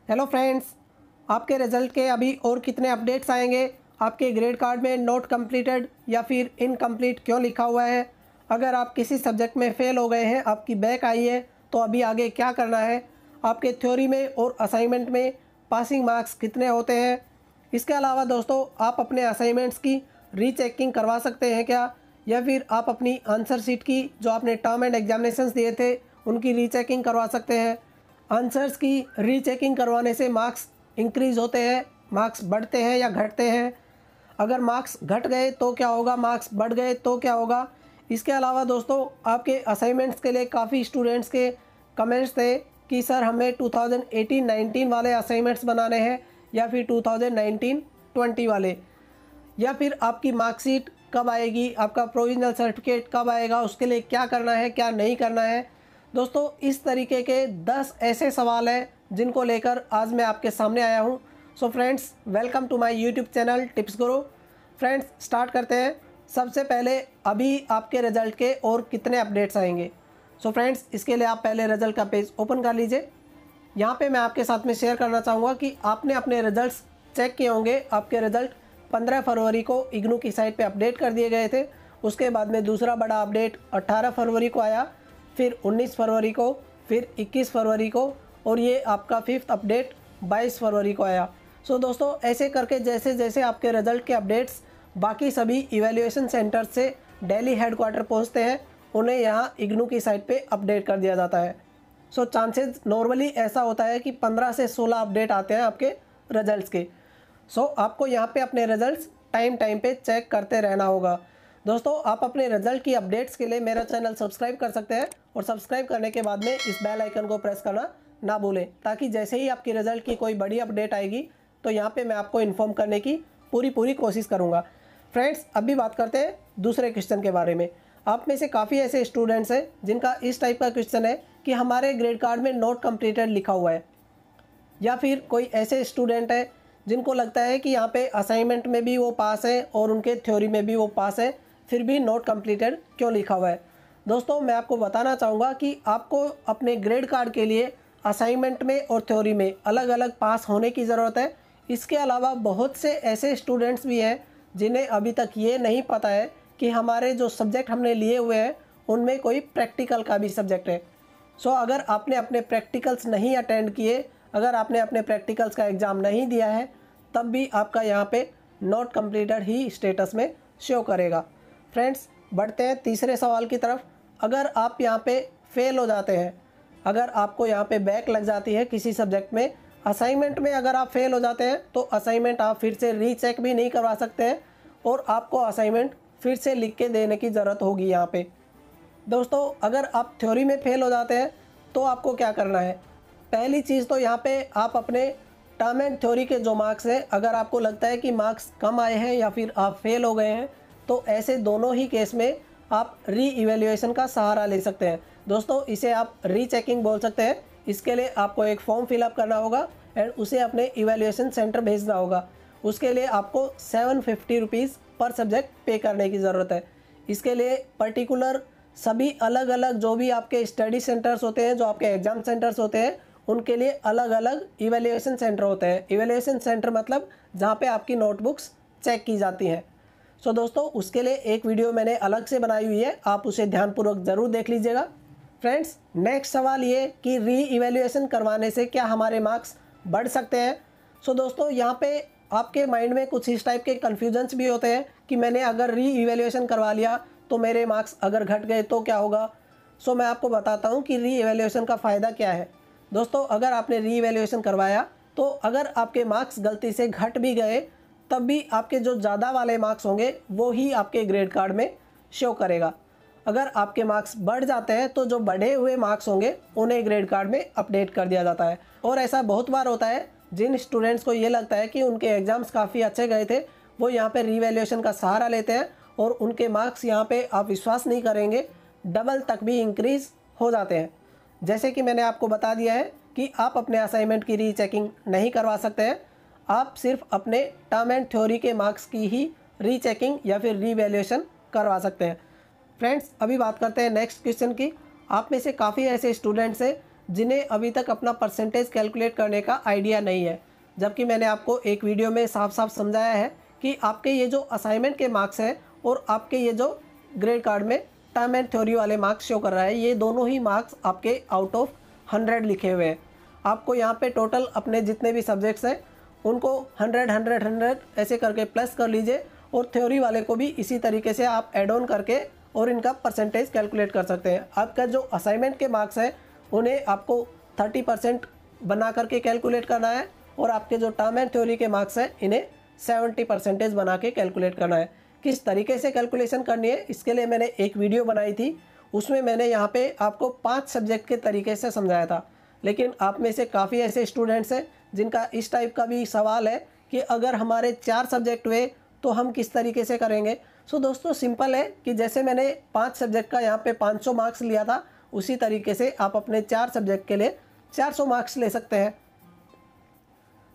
Hello friends, आपके result के अभी और कितने अपडेट्स आएंगे? आपके ग्रेड कार्ड में नोट कंप्लीटेड या फिर इनकम्प्लीट क्यों लिखा हुआ है? अगर आप किसी सब्जेक्ट में फ़ेल हो गए हैं, आपकी बैक आई है, तो अभी आगे क्या करना है? आपके थ्योरी में और असाइनमेंट में पासिंग मार्क्स कितने होते हैं? इसके अलावा दोस्तों, आप अपने असाइनमेंट्स की रीचेकिंग करवा सकते हैं क्या? या फिर आप अपनी आंसर शीट की जो आपने टर्म एंड एग्जामिनेशंस दिए थे उनकी रीचेकिंग करवा सकते हैं। आंसर्स की रीचेकिंग करवाने से मार्क्स इंक्रीज़ होते हैं, मार्क्स बढ़ते हैं या घटते हैं? अगर मार्क्स घट गए तो क्या होगा, मार्क्स बढ़ गए तो क्या होगा? इसके अलावा दोस्तों, आपके असाइनमेंट्स के लिए काफ़ी स्टूडेंट्स के कमेंट्स थे कि सर हमें 2018-19 वाले असाइनमेंट्स बनाने हैं या फिर 2019-20 वाले, या फिर आपकी मार्कशीट कब आएगी, आपका प्रोविजनल सर्टिफिकेट कब आएगा, उसके लिए क्या करना है क्या नहीं करना है। दोस्तों, इस तरीके के 10 ऐसे सवाल हैं जिनको लेकर आज मैं आपके सामने आया हूं। So friends, welcome to my YouTube channel tips Guru. Friends, start करते हैं। सबसे पहले, अभी आपके रिज़ल्ट के और कितने अपडेट्स आएंगे? सो फ्रेंड्स, इसके लिए आप पहले रिज़ल्ट का पेज ओपन कर लीजिए। यहाँ पे मैं आपके साथ में शेयर करना चाहूँगा कि आपने अपने रिज़ल्ट्स चेक किए होंगे। आपके रिज़ल्ट 15 फरवरी को इग्नू की साइट पे अपडेट कर दिए गए थे। उसके बाद में दूसरा बड़ा अपडेट 18 फरवरी को आया, फिर 19 फरवरी को, फिर 21 फरवरी को, और ये आपका 5th अपडेट 22 फरवरी को आया। सो दोस्तों, ऐसे करके जैसे जैसे आपके रिज़ल्ट के अपडेट्स बाकी सभी इवैल्यूएशन सेंटर से दिल्ली हेडक्वार्टर पहुंचते हैं, उन्हें यहाँ इग्नू की साइट पे अपडेट कर दिया जाता है। सो चांसेस नॉर्मली ऐसा होता है कि 15 से 16 अपडेट आते हैं आपके रिज़ल्ट्स के। सो आपको यहाँ पे अपने रिज़ल्ट्स टाइम पे चेक करते रहना होगा। दोस्तों, आप अपने रिज़ल्ट की अपडेट्स के लिए मेरा चैनल सब्सक्राइब कर सकते हैं, और सब्सक्राइब करने के बाद में इस बेल आइकन को प्रेस करना ना भूलें, ताकि जैसे ही आपकी रिज़ल्ट की कोई बड़ी अपडेट आएगी तो यहाँ पे मैं आपको इन्फॉर्म करने की पूरी कोशिश करूँगा। फ्रेंड्स, अभी बात करते हैं दूसरे क्वेश्चन के बारे में। आप में से काफ़ी ऐसे स्टूडेंट्स हैं जिनका इस टाइप का क्वेश्चन है कि हमारे ग्रेड कार्ड में नोट कंप्लीटेड लिखा हुआ है, या फिर कोई ऐसे स्टूडेंट है जिनको लगता है कि यहाँ पे असाइनमेंट में भी वो पास है और उनके थ्योरी में भी वो पास है, फिर भी नोट कंप्लीटेड क्यों लिखा हुआ है। दोस्तों, मैं आपको बताना चाहूँगा कि आपको अपने ग्रेड कार्ड के लिए असाइनमेंट में और थ्योरी में अलग अलग पास होने की ज़रूरत है। इसके अलावा बहुत से ऐसे स्टूडेंट्स भी हैं जिन्हें अभी तक ये नहीं पता है कि हमारे जो सब्जेक्ट हमने लिए हुए हैं उनमें कोई प्रैक्टिकल का भी सब्जेक्ट है। सो अगर आपने अपने प्रैक्टिकल्स नहीं अटेंड किए, अगर आपने अपने प्रैक्टिकल्स का एग्ज़ाम नहीं दिया है, तब भी आपका यहाँ पे नॉट कंप्लीटेड ही स्टेटस में शो करेगा। फ्रेंड्स, बढ़ते हैं तीसरे सवाल की तरफ। अगर आप यहाँ पे फेल हो जाते हैं, अगर आपको यहाँ पे बैक लग जाती है किसी सब्जेक्ट में, असाइनमेंट में अगर आप फेल हो जाते हैं तो असाइनमेंट आप फिर से रीचेक भी नहीं करवा सकते हैं, और आपको असाइनमेंट फिर से लिख के देने की ज़रूरत होगी यहाँ पे। दोस्तों, अगर आप थ्योरी में फेल हो जाते हैं तो आपको क्या करना है? पहली चीज़ तो यहाँ पे आप अपने टर्म एंड थ्योरी के जो मार्क्स हैं, अगर आपको लगता है कि मार्क्स कम आए हैं या फिर आप फेल हो गए हैं, तो ऐसे दोनों ही केस में आप री इवैल्यूएशन का सहारा ले सकते हैं। दोस्तों, इसे आप रीचेकिंग बोल सकते हैं। इसके लिए आपको एक फॉर्म फिलअप करना होगा एंड उसे अपने इवैल्यूएशन सेंटर भेजना होगा। उसके लिए आपको 750 रुपीज़ पर सब्जेक्ट पे करने की ज़रूरत है। इसके लिए पर्टिकुलर सभी अलग अलग जो भी आपके स्टडी सेंटर्स होते हैं, जो आपके एग्ज़ाम सेंटर्स होते हैं, उनके लिए अलग अलग इवैल्यूएशन सेंटर होते हैं। इवैल्यूएशन सेंटर मतलब जहाँ पे आपकी नोटबुक्स चेक की जाती हैं। सो दोस्तों, उसके लिए एक वीडियो मैंने अलग से बनाई हुई है, आप उसे ध्यानपूर्वक ज़रूर देख लीजिएगा। फ्रेंड्स, नेक्स्ट सवाल ये कि री इवैल्यूएशन करवाने से क्या हमारे मार्क्स बढ़ सकते हैं? सो दोस्तों, यहाँ पे आपके माइंड में कुछ इस टाइप के कन्फ्यूजन्स भी होते हैं कि मैंने अगर री इवैल्यूएशन करवा लिया तो मेरे मार्क्स अगर घट गए तो क्या होगा। सो मैं आपको बताता हूँ कि री इवैल्यूएशन का फ़ायदा क्या है। दोस्तों, अगर आपने री इवैल्यूएशन करवाया तो अगर आपके मार्क्स गलती से घट भी गए, तब भी आपके जो ज़्यादा वाले मार्क्स होंगे वो ही आपके ग्रेड कार्ड में शो करेगा। अगर आपके मार्क्स बढ़ जाते हैं तो जो बढ़े हुए मार्क्स होंगे उन्हें ग्रेड कार्ड में अपडेट कर दिया जाता है। और ऐसा बहुत बार होता है, जिन स्टूडेंट्स को ये लगता है कि उनके एग्ज़ाम्स काफ़ी अच्छे गए थे, वो यहाँ पे रीवैल्यूएशन का सहारा लेते हैं और उनके मार्क्स यहाँ पे आप विश्वास नहीं करेंगे डबल तक भी इंक्रीज़ हो जाते हैं। जैसे कि मैंने आपको बता दिया है कि आप अपने असाइनमेंट की रीचेकिंग नहीं करवा सकते हैं, आप सिर्फ अपने टर्म एंड थ्योरी के मार्क्स की ही रीचेकिंग या फिर रीवैल्यूएशन करवा सकते हैं। फ्रेंड्स, अभी बात करते हैं नेक्स्ट क्वेश्चन की। आप में से काफ़ी ऐसे स्टूडेंट्स हैं जिन्हें अभी तक अपना परसेंटेज कैलकुलेट करने का आइडिया नहीं है। जबकि मैंने आपको एक वीडियो में साफ साफ समझाया है कि आपके ये जो असाइनमेंट के मार्क्स हैं और आपके ये जो ग्रेड कार्ड में टर्म एंड थ्योरी वाले मार्क्स शो कर रहा है, ये दोनों ही मार्क्स आपके आउट ऑफ 100 लिखे हुए हैं। आपको यहाँ पे टोटल अपने जितने भी सब्जेक्ट्स हैं उनको 100 100 100 ऐसे करके प्लस कर लीजिए, और थ्योरी वाले को भी इसी तरीके से आप ऐड ऑन करके और इनका परसेंटेज कैलकुलेट कर सकते हैं। आपका जो असाइनमेंट के मार्क्स हैं उन्हें आपको 30% बना करके कैलकुलेट करना है, और आपके जो टर्म एंड थ्योरी के मार्क्स हैं इन्हें 70% बना के कैलकुलेट करना है। किस तरीके से कैलकुलेशन करनी है इसके लिए मैंने एक वीडियो बनाई थी, उसमें मैंने यहाँ पे आपको 5 सब्जेक्ट के तरीके से समझाया था। लेकिन आप में से काफ़ी ऐसे स्टूडेंट्स हैं जिनका इस टाइप का भी सवाल है कि अगर हमारे 4 सब्जेक्ट हुए तो हम किस तरीके से करेंगे। सो दोस्तों सिंपल है कि जैसे मैंने 5 सब्जेक्ट का यहाँ पे 500 मार्क्स लिया था, उसी तरीके से आप अपने 4 सब्जेक्ट के लिए 400 मार्क्स ले सकते हैं।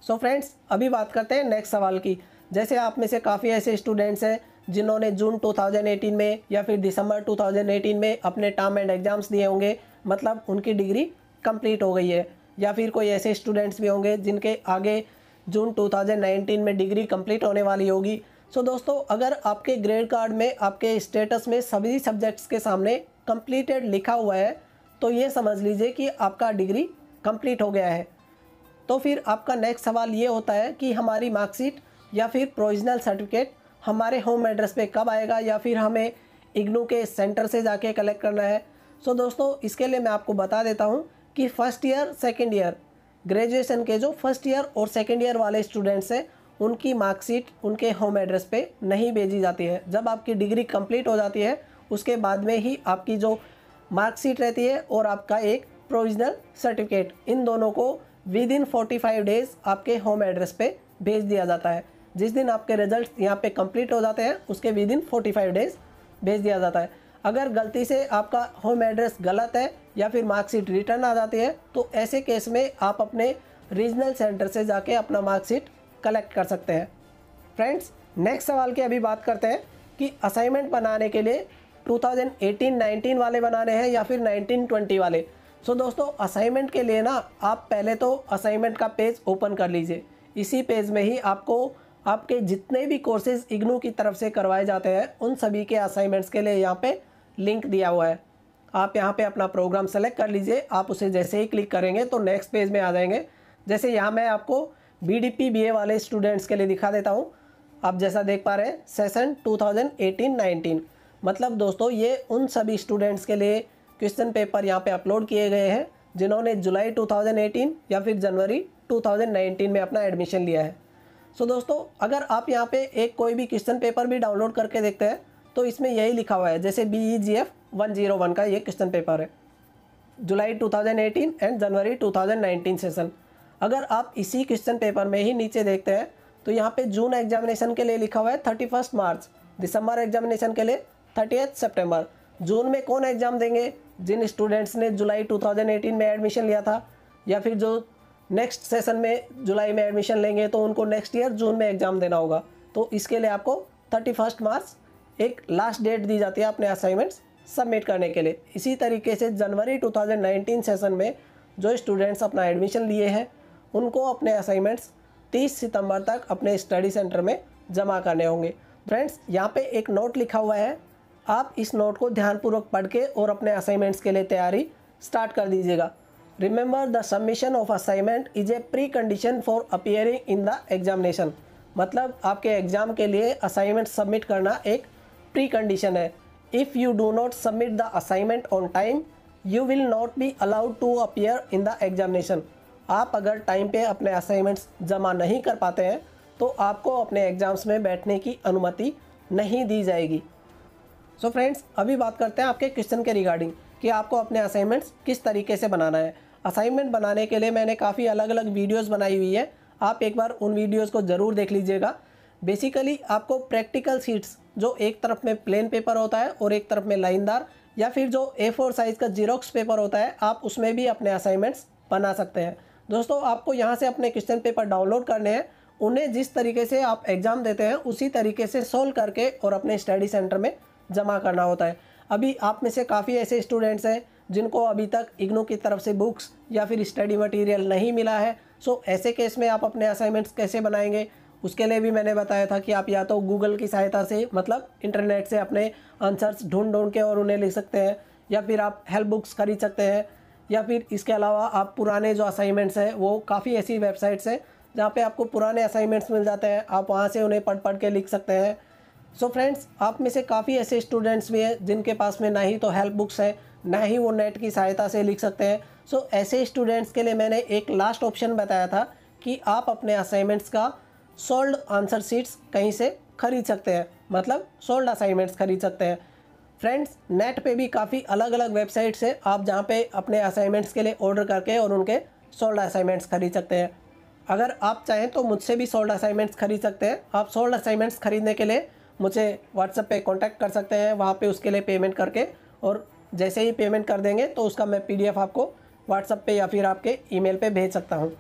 सो फ्रेंड्स, अभी बात करते हैं नेक्स्ट सवाल की। जैसे आप में से काफ़ी ऐसे स्टूडेंट्स हैं जिन्होंने जून 2018 में या फिर दिसंबर 2018 में अपने टर्म एंड एग्ज़ाम्स दिए होंगे, मतलब उनकी डिग्री कंप्लीट हो गई है। या फिर कोई ऐसे स्टूडेंट्स भी होंगे जिनके आगे जून 2019 में डिग्री कंप्लीट होने वाली होगी। सो दोस्तों, अगर आपके ग्रेड कार्ड में आपके स्टेटस में सभी सब्जेक्ट्स के सामने कंप्लीटेड लिखा हुआ है तो ये समझ लीजिए कि आपका डिग्री कंप्लीट हो गया है। तो फिर आपका नेक्स्ट सवाल ये होता है कि हमारी मार्कशीट या फिर प्रोविजनल सर्टिफिकेट हमारे होम एड्रेस पे कब आएगा, या फिर हमें इग्नू के सेंटर से जाके कलेक्ट करना है। सो दोस्तों, इसके लिए मैं आपको बता देता हूँ कि first year second year graduation के जो फर्स्ट ईयर और सेकेंड ईयर वाले स्टूडेंट्स हैं उनकी मार्कशीट उनके होम एड्रेस पे नहीं भेजी जाती है। जब आपकी डिग्री कंप्लीट हो जाती है उसके बाद में ही आपकी जो मार्कशीट रहती है और आपका एक प्रोविजनल सर्टिफिकेट, इन दोनों को विद इन 45 डेज़ आपके होम एड्रेस पे भेज दिया जाता है। जिस दिन आपके रिजल्ट यहाँ पे कंप्लीट हो जाते हैं उसके विद इन 45 डेज़ भेज दिया जाता है। अगर गलती से आपका होम एड्रेस गलत है या फिर मार्कशीट रिटर्न आ जाती है तो ऐसे केस में आप अपने रीजनल सेंटर से जाके अपना मार्कशीट कलेक्ट कर सकते हैं। फ्रेंड्स, नेक्स्ट सवाल की अभी बात करते हैं कि असाइनमेंट बनाने के लिए 2018-19 वाले बनाने हैं या फिर 19-20 वाले। सो दोस्तों, असाइनमेंट के लिए ना आप पहले तो असाइनमेंट का पेज ओपन कर लीजिए। इसी पेज में ही आपको आपके जितने भी कोर्सेज इग्नू की तरफ से करवाए जाते हैं उन सभी के असाइनमेंट्स के लिए यहाँ पे लिंक दिया हुआ है। आप यहाँ पे अपना प्रोग्राम सेलेक्ट कर लीजिए। आप उसे जैसे ही क्लिक करेंगे तो नेक्स्ट पेज में आ जाएंगे। जैसे यहाँ मैं आपको BDP BA वाले स्टूडेंट्स के लिए दिखा देता हूँ। आप जैसा देख पा रहे हैं सेशन 2018-19, मतलब दोस्तों ये उन सभी स्टूडेंट्स के लिए क्वेश्चन पेपर यहाँ पे अपलोड किए गए हैं जिन्होंने जुलाई 2018 या फिर जनवरी 2019 में अपना एडमिशन लिया है। सो दोस्तों, अगर आप यहाँ पे एक कोई भी क्वेश्चन पेपर भी डाउनलोड करके देखते हैं तो इसमें यही लिखा हुआ है, जैसे BEGF 101 का ये क्वेश्चन पेपर है, जुलाई 2018 एंड जनवरी 2019 सेशन। अगर आप इसी क्वेश्चन पेपर में ही नीचे देखते हैं तो यहाँ पे जून एग्जामिनेशन के लिए लिखा हुआ है 31 मार्च, दिसंबर एग्जामिनेशन के लिए 30 सितंबर। जून में कौन एग्ज़ाम देंगे? जिन स्टूडेंट्स ने जुलाई 2018 में एडमिशन लिया था, या फिर जो नेक्स्ट सेशन में जुलाई में एडमिशन लेंगे तो उनको नेक्स्ट ईयर जून में एग्ज़ाम देना होगा। तो इसके लिए आपको 31 मार्च एक लास्ट डेट दी जाती है अपने असाइनमेंट्स सबमिट करने के लिए। इसी तरीके से जनवरी 2019 सेशन में जो स्टूडेंट्स अपना एडमिशन लिए हैं उनको अपने असाइनमेंट्स 30 सितंबर तक अपने स्टडी सेंटर में जमा करने होंगे। फ्रेंड्स, यहाँ पे एक नोट लिखा हुआ है, आप इस नोट को ध्यानपूर्वक पढ़ के और अपने असाइनमेंट्स के लिए तैयारी स्टार्ट कर दीजिएगा। Remember the submission of assignment is a pre condition for appearing in the examination, मतलब आपके एग्जाम के लिए असाइनमेंट सबमिट करना एक प्री कंडीशन है। If you do not submit the assignment on time you will not be allowed to appear in the examination. आप अगर time पे अपने असाइनमेंट्स जमा नहीं कर पाते हैं तो आपको अपने एग्ज़ाम्स में बैठने की अनुमति नहीं दी जाएगी। सो फ्रेंड्स, अभी बात करते हैं आपके क्वेश्चन के रिगार्डिंग कि आपको अपने असाइनमेंट्स किस तरीके से बनाना है। असाइनमेंट बनाने के लिए मैंने काफ़ी अलग अलग वीडियोस बनाई हुई है, आप एक बार उन वीडियोस को ज़रूर देख लीजिएगा। बेसिकली आपको प्रैक्टिकल शीट्स, जो एक तरफ में प्लेन पेपर होता है और एक तरफ में लाइनदार, या फिर जो A4 साइज़ का जीरोक्स पेपर होता है, आप उसमें भी अपने असाइनमेंट्स बना सकते हैं। दोस्तों, आपको यहाँ से अपने क्वेश्चन पेपर डाउनलोड करने हैं, उन्हें जिस तरीके से आप एग्ज़ाम देते हैं उसी तरीके से सोल्व करके और अपने स्टडी सेंटर में जमा करना होता है। अभी आप में से काफ़ी ऐसे स्टूडेंट्स हैं जिनको अभी तक इग्नू की तरफ से बुक्स या फिर स्टडी मटेरियल नहीं मिला है। सो ऐसे केस में आप अपने असाइनमेंट्स कैसे बनाएंगे, उसके लिए भी मैंने बताया था कि आप या तो गूगल की सहायता से मतलब इंटरनेट से अपने आंसर्स ढूंढ के और उन्हें लिख सकते हैं, या फिर आप हेल्प बुक्स खरीद सकते हैं, या फिर इसके अलावा आप पुराने जो असाइनमेंट्स हैं वो काफ़ी ऐसी वेबसाइट्स हैं जहाँ पे आपको पुराने असाइनमेंट्स मिल जाते हैं, आप वहाँ से उन्हें पढ़ के लिख सकते हैं। सो फ्रेंड्स, आप में से काफ़ी ऐसे स्टूडेंट्स भी हैं जिनके पास में ना ही तो हेल्प बुक्स है, ना ही वो नेट की सहायता से लिख सकते हैं। सो ऐसे स्टूडेंट्स के लिए मैंने एक लास्ट ऑप्शन बताया था कि आप अपने असाइनमेंट्स का सोल्ड आंसर शीट्स कहीं से खरीद सकते हैं, मतलब सोल्ड असाइनमेंट्स खरीद सकते हैं। फ्रेंड्स, नेट पे भी काफ़ी अलग अलग वेबसाइट्स है आप जहाँ पे अपने असाइनमेंट्स के लिए ऑर्डर करके और उनके सोल्ड असाइनमेंट्स खरीद सकते हैं। अगर आप चाहें तो मुझसे भी सोल्ड असाइनमेंट्स खरीद सकते हैं। आप सोल्ड असाइनमेंट्स खरीदने के लिए मुझे व्हाट्सएप पे कांटेक्ट कर सकते हैं, वहाँ पे उसके लिए पेमेंट करके, और जैसे ही पेमेंट कर देंगे तो उसका मैं PDF आपको व्हाट्सएप पे या फिर आपके ईमेल पे भेज सकता हूँ।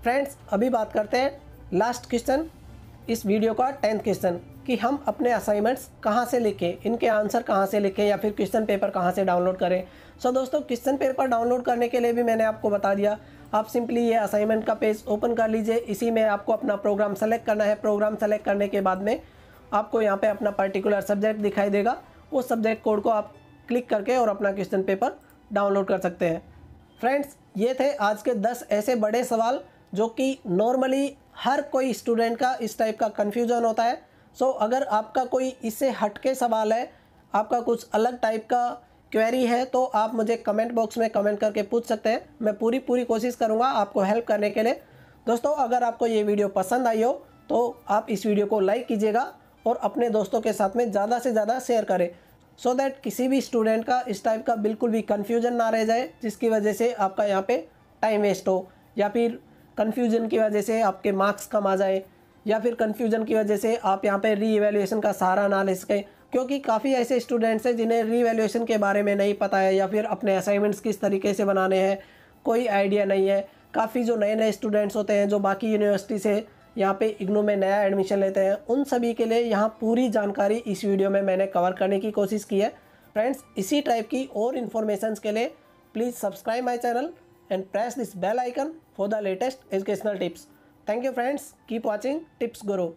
फ्रेंड्स, अभी बात करते हैं लास्ट क्वेश्चन, इस वीडियो का 10th क्वेश्चन, कि हम अपने असाइनमेंट्स कहाँ से लिखें, इनके आंसर कहाँ से लिखें या फिर क्वेश्चन पेपर कहाँ से डाउनलोड करें। सो दोस्तों, क्वेश्चन पेपर डाउनलोड करने के लिए भी मैंने आपको बता दिया। आप सिंपली ये असाइनमेंट का पेज ओपन कर लीजिए, इसी में आपको अपना प्रोग्राम सेलेक्ट करना है। प्रोग्राम सेलेक्ट करने के बाद में आपको यहाँ पे अपना पर्टिकुलर सब्जेक्ट दिखाई देगा, उस सब्जेक्ट कोड को आप क्लिक करके और अपना क्वेश्चन पेपर डाउनलोड कर सकते हैं। फ्रेंड्स, ये थे आज के 10 ऐसे बड़े सवाल जो कि नॉर्मली हर कोई स्टूडेंट का इस टाइप का कन्फ्यूज़न होता है। सो अगर आपका कोई इससे हटके सवाल है, आपका कुछ अलग टाइप का क्वेरी है, तो आप मुझे कमेंट बॉक्स में कमेंट करके पूछ सकते हैं। मैं पूरी कोशिश करूँगा आपको हेल्प करने के लिए। दोस्तों, अगर आपको ये वीडियो पसंद आई हो तो आप इस वीडियो को लाइक कीजिएगा और अपने दोस्तों के साथ में ज़्यादा से ज़्यादा शेयर करें, सो दैट किसी भी स्टूडेंट का इस टाइप का बिल्कुल भी कन्फ्यूजन ना रह जाए, जिसकी वजह से आपका यहाँ पे टाइम वेस्ट हो, या फिर कन्फ्यूजन की वजह से आपके मार्क्स कम आ जाए, या फिर कन्फ्यूजन की वजह से आप यहाँ पे रीइवैल्यूएशन का सहारा ना ले सकें। क्योंकि काफ़ी ऐसे स्टूडेंट्स हैं जिन्हें रीइवैल्यूएशन के बारे में नहीं पता है, या फिर अपने असाइनमेंट्स किस तरीके से बनाने हैं कोई आइडिया नहीं है। काफ़ी जो नए स्टूडेंट्स होते हैं जो बाकी यूनिवर्सिटी से यहाँ पे इग्नू में नया एडमिशन लेते हैं, उन सभी के लिए यहाँ पूरी जानकारी इस वीडियो में मैंने कवर करने की कोशिश की है। फ्रेंड्स, इसी टाइप की और इन्फॉर्मेशंस के लिए please subscribe my channel and press this bell icon for the latest educational tips. Thank you friends. Keep watching Tips Guru.